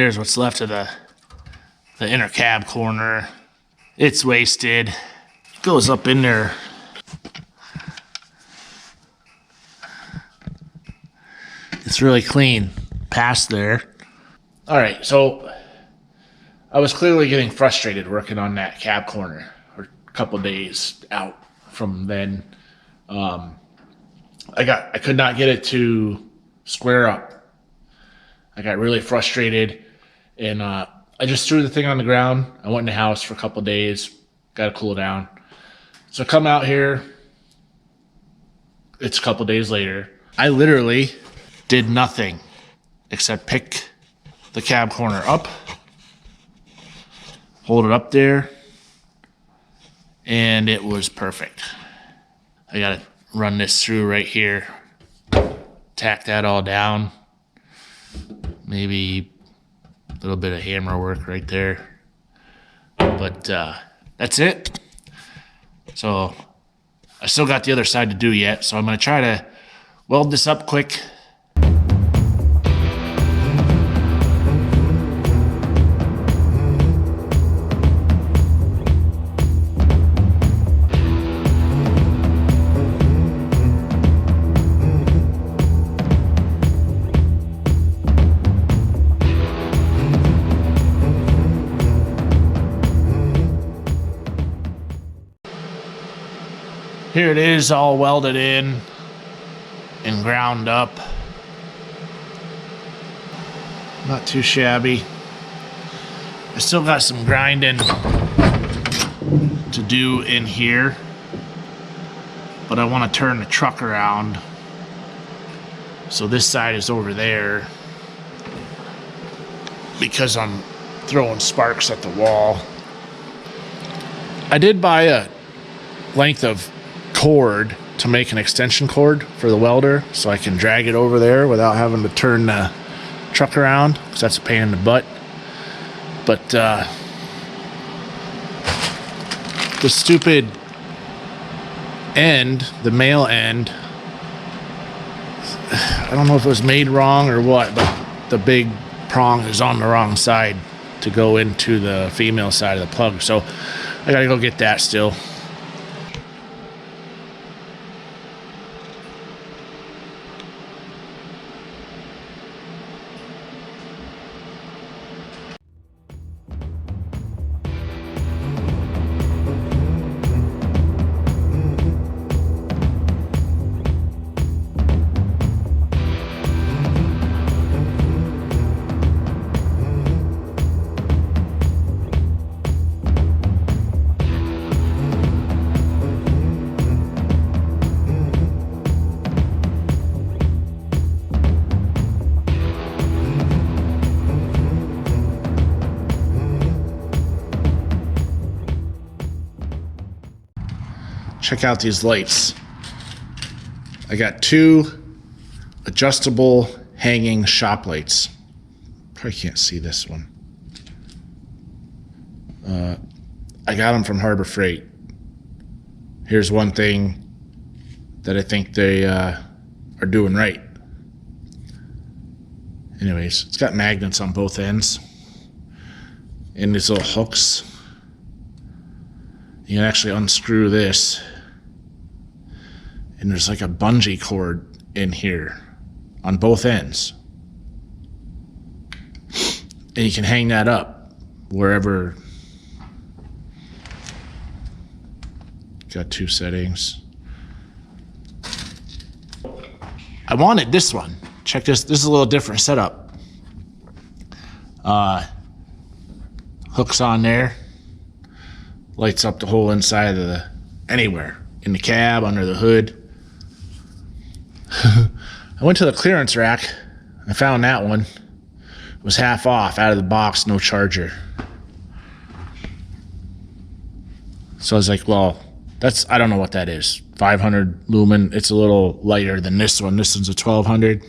Here's what's left of the inner cab corner. It's wasted. Goes up in there. It's really clean past there. All right, so I was clearly getting frustrated working on that cab corner for a couple days out from then. I could not get it to square up. I got really frustrated, and I just threw the thing on the ground. I went in the house for a couple days, got to cool down. So I come out here. It's a couple days later. I literally did nothing except pick the cab corner up, hold it up there, and it was perfect. I gotta run this through right here, tack that all down, maybe a little bit of hammer work right there, but that's it. So I still got the other side to do yet, so I'm gonna try to weld this up quick. Here it is, all welded in and ground up. Not too shabby. I still got some grinding to do in here, but I want to turn the truck around. So this side is over there because I'm throwing sparks at the wall. I did buy a length of cord to make an extension cord for the welder so I can drag it over there without having to turn the truck around, because that's a pain in the butt. But the stupid end, the male end, I don't know if it was made wrong or what, but the big prong is on the wrong side to go into the female side of the plug, so I gotta go get that still. Check out these lights. I got 2 adjustable hanging shop lights. Probably can't see this one. I got them from Harbor Freight. Here's one thing that I think they are doing right. Anyways, it's got magnets on both ends and these little hooks. You can actually unscrew this, and there's like a bungee cord in here on both ends. And you can hang that up wherever. Got 2 settings. I wanted this one. Check this. This is a little different setup. Hooks on there. Lights up the whole inside of the, anywhere. In the cab, under the hood. I went to the clearance rack. I found that one. It was half off, out of the box, no charger. So I was like, well, that's, I don't know what that is. 500 lumen. It's a little lighter than this one. This one's a 1200.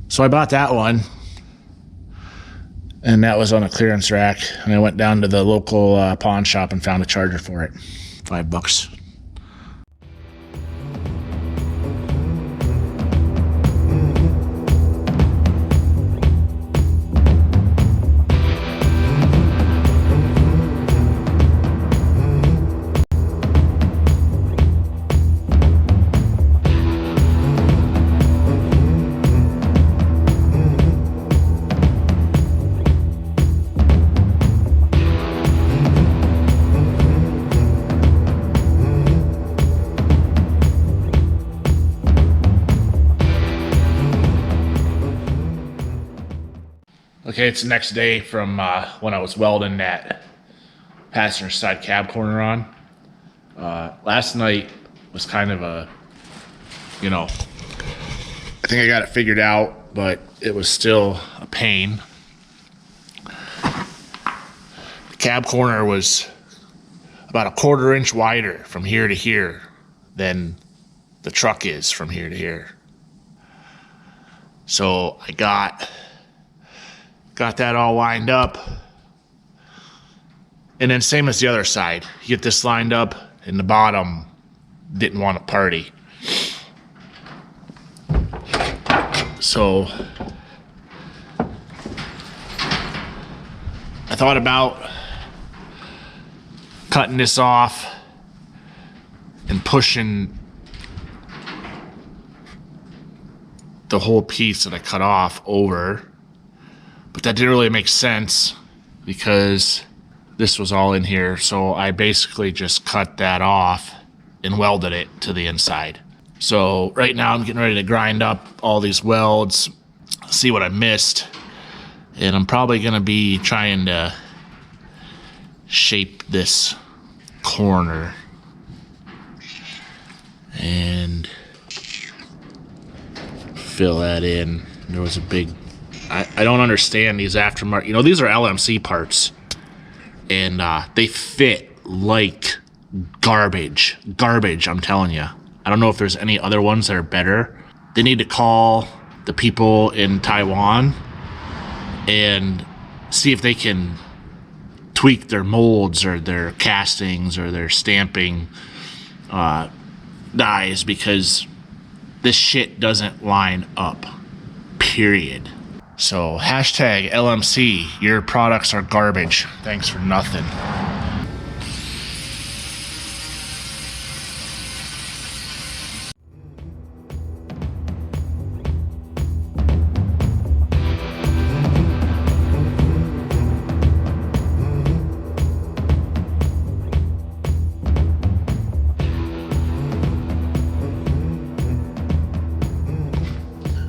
So I bought that one. And that was on a clearance rack. And I went down to the local pawn shop and found a charger for it. $5. Okay, it's the next day from when I was welding that passenger side cab corner on. Last night was kind of a, I think I got it figured out, but it was still a pain. The cab corner was about a 1/4 inch wider from here to here than the truck is from here to here. So I got that all lined up. And then same as the other side. You get this lined up, and the bottom didn't want to party. So I thought about cutting this off and pushing the whole piece that I cut off over. But that didn't really make sense because this was all in here. So I basically just cut that off and welded it to the inside. So right now I'm getting ready to grind up all these welds, see what I missed. And I'm probably going to be trying to shape this corner. And fill that in. There was a big... I don't understand these aftermarket... these are LMC parts. And they fit like garbage. Garbage, I'm telling you. I don't know if there's any other ones that are better. They need to call the people in Taiwan and see if they can tweak their molds or their castings or their stamping dies, because this shit doesn't line up. Period. So, hashtag LMC, your products are garbage. Thanks for nothing.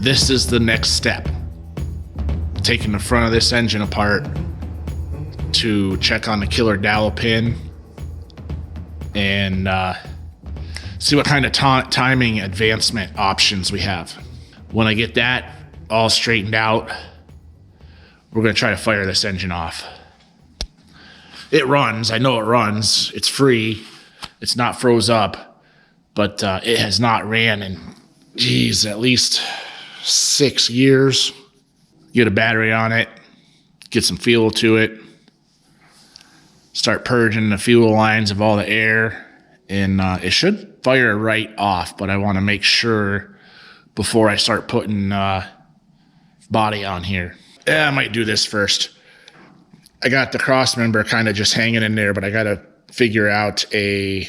This is the next step. Taking the front of this engine apart to check on the killer dowel pin and see what kind of timing advancement options we have. When I get that all straightened out, we're going to try to fire this engine off. It runs. I know it runs. It's free. It's not froze up, but it has not ran in, at least 6 years. Get a battery on it, get some fuel to it, start purging the fuel lines of all the air, and it should fire right off, but I want to make sure before I start putting body on here. Yeah, I might do this first. I got the cross member kind of just hanging in there, but I got to figure out a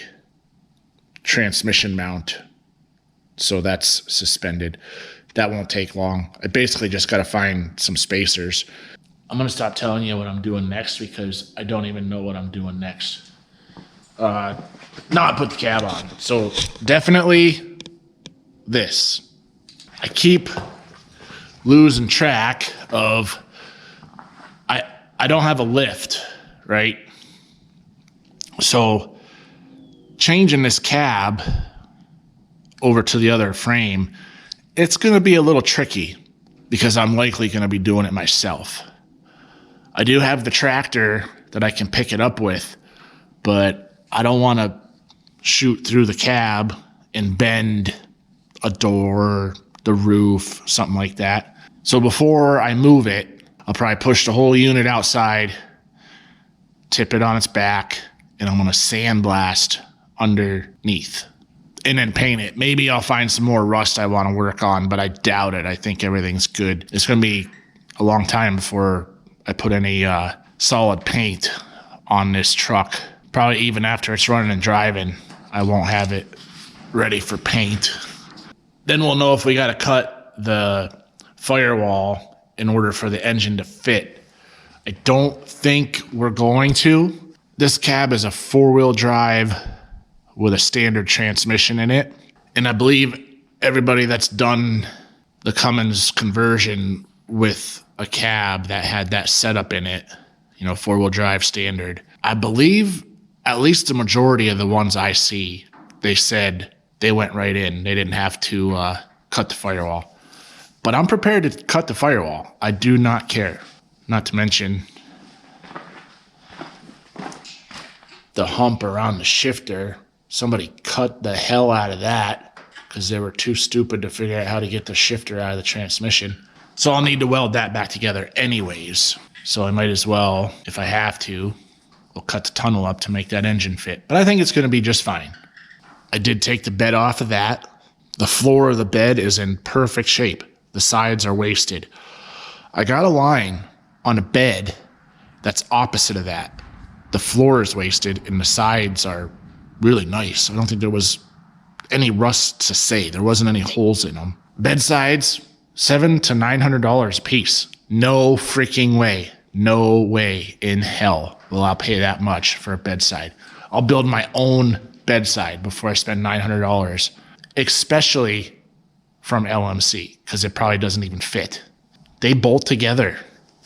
transmission mount. So that's suspended. That won't take long. I basically just got to find some spacers. I'm going to stop telling you what I'm doing next because I don't even know what I'm doing next. Not put the cab on. So definitely this. I keep losing track of, I don't have a lift, right? So changing this cab over to the other frame, it's going to be a little tricky because I'm likely going to be doing it myself. I do have the tractor that I can pick it up with, but I don't want to shoot through the cab and bend a door, the roof, something like that. So before I move it, I'll probably push the whole unit outside, tip it on its back, and I'm going to sandblast underneath. And then paint it. Maybe I'll find some more rust I want to work on, but I doubt it. I think everything's good. It's going to be a long time before I put any solid paint on this truck. Probably even after it's running and driving, I won't have it ready for paint. Then we'll know if we got to cut the firewall in order for the engine to fit. I don't think we're going to. This cab is a 4-wheel drive with a standard transmission in it. And I believe everybody that's done the Cummins conversion with a cab that had that setup in it, you know, 4-wheel drive standard. I believe at least the majority of the ones I see, they said they went right in. They didn't have to cut the firewall. But I'm prepared to cut the firewall. I do not care. Not to mention the hump around the shifter. Somebody cut the hell out of that because they were too stupid to figure out how to get the shifter out of the transmission. So I'll need to weld that back together anyways. So I might as well, if I have to, we'll cut the tunnel up to make that engine fit. But I think it's going to be just fine. I did take the bed off of that. The floor of the bed is in perfect shape. The sides are wasted. I got a line on a bed that's opposite of that. The floor is wasted and the sides are really nice. I don't think there was any rust to say. There wasn't any holes in them. Bed sides, $700 to $900 a piece. No freaking way. No way in hell will I pay that much for a bedside. I'll build my own bedside before I spend $900, especially from LMC, because it probably doesn't even fit. They bolt together,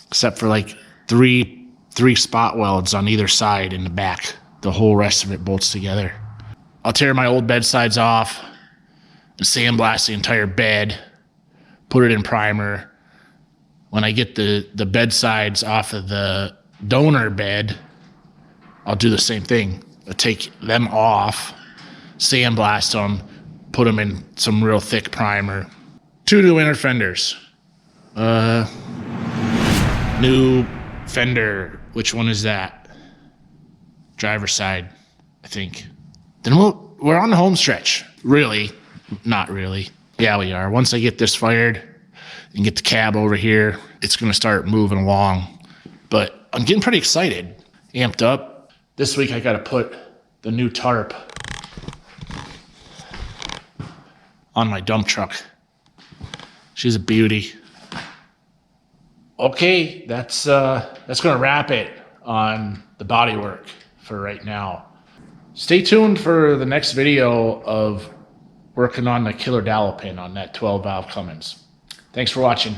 except for like three spot welds on either side in the back. The whole rest of it bolts together. I'll tear my old bedsides off and sandblast the entire bed, put it in primer. When I get the bedsides off of the donor bed, I'll do the same thing. I'll take them off, sandblast them, put them in some real thick primer. 2 new inner fenders. New fender. Which one is that? Driver's side, I think. Then we're on the home stretch. Really? Not really. Yeah, we are. Once I get this fired and get the cab over here, it's going to start moving along. But I'm getting pretty excited, amped up. This week I got to put the new tarp on my dump truck. She's a beauty. Okay, that's gonna wrap it on the bodywork for right now. Stay tuned for the next video of working on the killer dowel pin on that 12 valve Cummins. Thanks for watching.